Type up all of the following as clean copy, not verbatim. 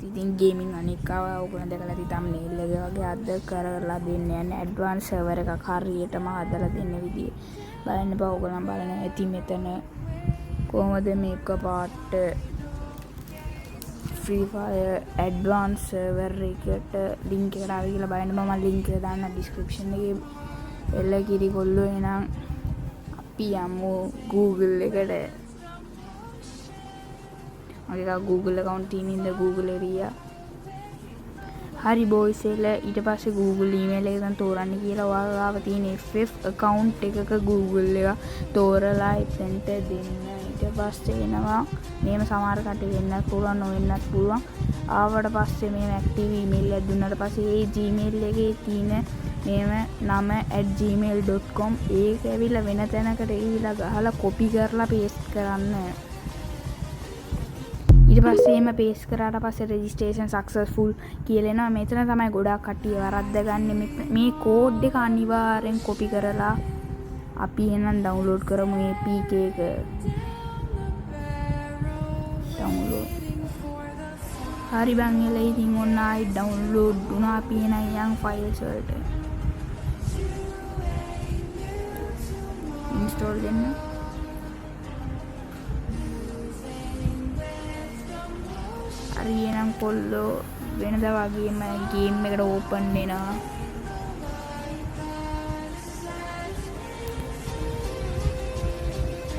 ඉතින් ගේමින් අනික් අව ඔයගොල්ලෝ දැකලා ඇති thumbnail එක වගේ අද කරලා දෙන්න යන්නේ ඇඩ්වාන්ස් සර්වර් එකක් හරියටම හදලා දෙන්න විදිය. බලන්න බා ඔයගොල්ලන් බලන්න ඇති මෙතන කොහොමද මේක පාට Free Fire ඇඩ්වාන්ස් සර්වර් එකට ලින්ක් එකට ආවි කියලා බලන්න මම ලින්ක් එක දාන්න ඩිස්ක්‍රිප්ෂන් එකේ. එළ කිරි කොල්ලෝ එහෙනම් අපි යමු Google එකට. මගේ Google account තියෙනින්ද Google එරියා. හරි බොයිස් එලා ඊට පස්සේ Google email එක දැන් තෝරන්න කියලා ඔයාලා තියෙන FF account එකක Google එක තෝරලා එතෙන්ට දෙන්න. ඊට පස්සේ එනවා මේම සමහර කටේ වෙන්නත් පුළුවන් නොවෙන්නත් පුළුවන්. ආවට පස්සේ මේ active email එක දුන්නාට පස්සේ ඒ Gmail එකේ තියෙන මේම නම @gmail.com ඒක ඇවිල්ලා වෙන තැනකට ගිහිලා ගහලා copy කරලා paste කරන්න. ඊට පස්සේ එම paste කරාට පස්සේ registration successful කියලා එනවා. මෙතන තමයි ගොඩාක් කට්ටිය වරද්ද ගන්න. මේ code එක අනිවාර්යෙන් copy කරලා අපි එහෙනම් download කරමු මේ PK එක. download. හරි බං එලා ඉතින් ඔන්න ආයි download වුණා. අපි එහෙනම් යන් files වලට. install දෙන්න. හරි එහෙනම් කොල්ලෝ වෙනදා වගේම ගේම් එකට ඕපන් වෙනවා.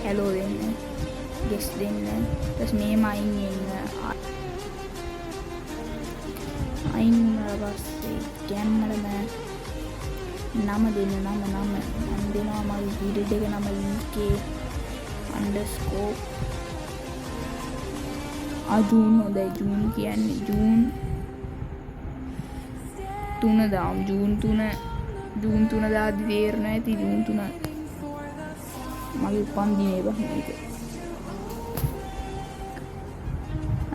hello දෙන්න. yes දෙන්න. ඊට මේම අයින් වෙන්න. අයින් වුණාට පස්සේ කැමරම නම දෙන්න. නම දෙනවා මගේ වීඩියෝ එක නම UK_ ජූන් හොඳයි. ජූන් කියන්නේ ජූන් 3 දාමු. ජූන් 3 දාදි තේරෙන්නේ නැති ජූන් 3 මගේ උපන්දිනේ බං මේක.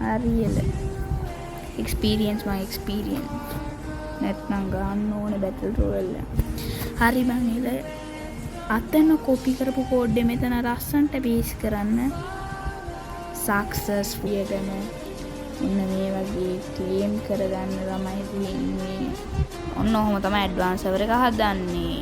හරියල experience නැත්නම් ගන්න ඕනේ battle royale. හරි බං එල අතන copy කරපු code එක මෙතන ලස්සන්ට paste කරන්න. successful එකම ඔන්න මේ වගේ claim කරගන්න ළමයි තියෙන්නේ. ඔන්න ඔහොම තමයි advance server එක හදන්නේ.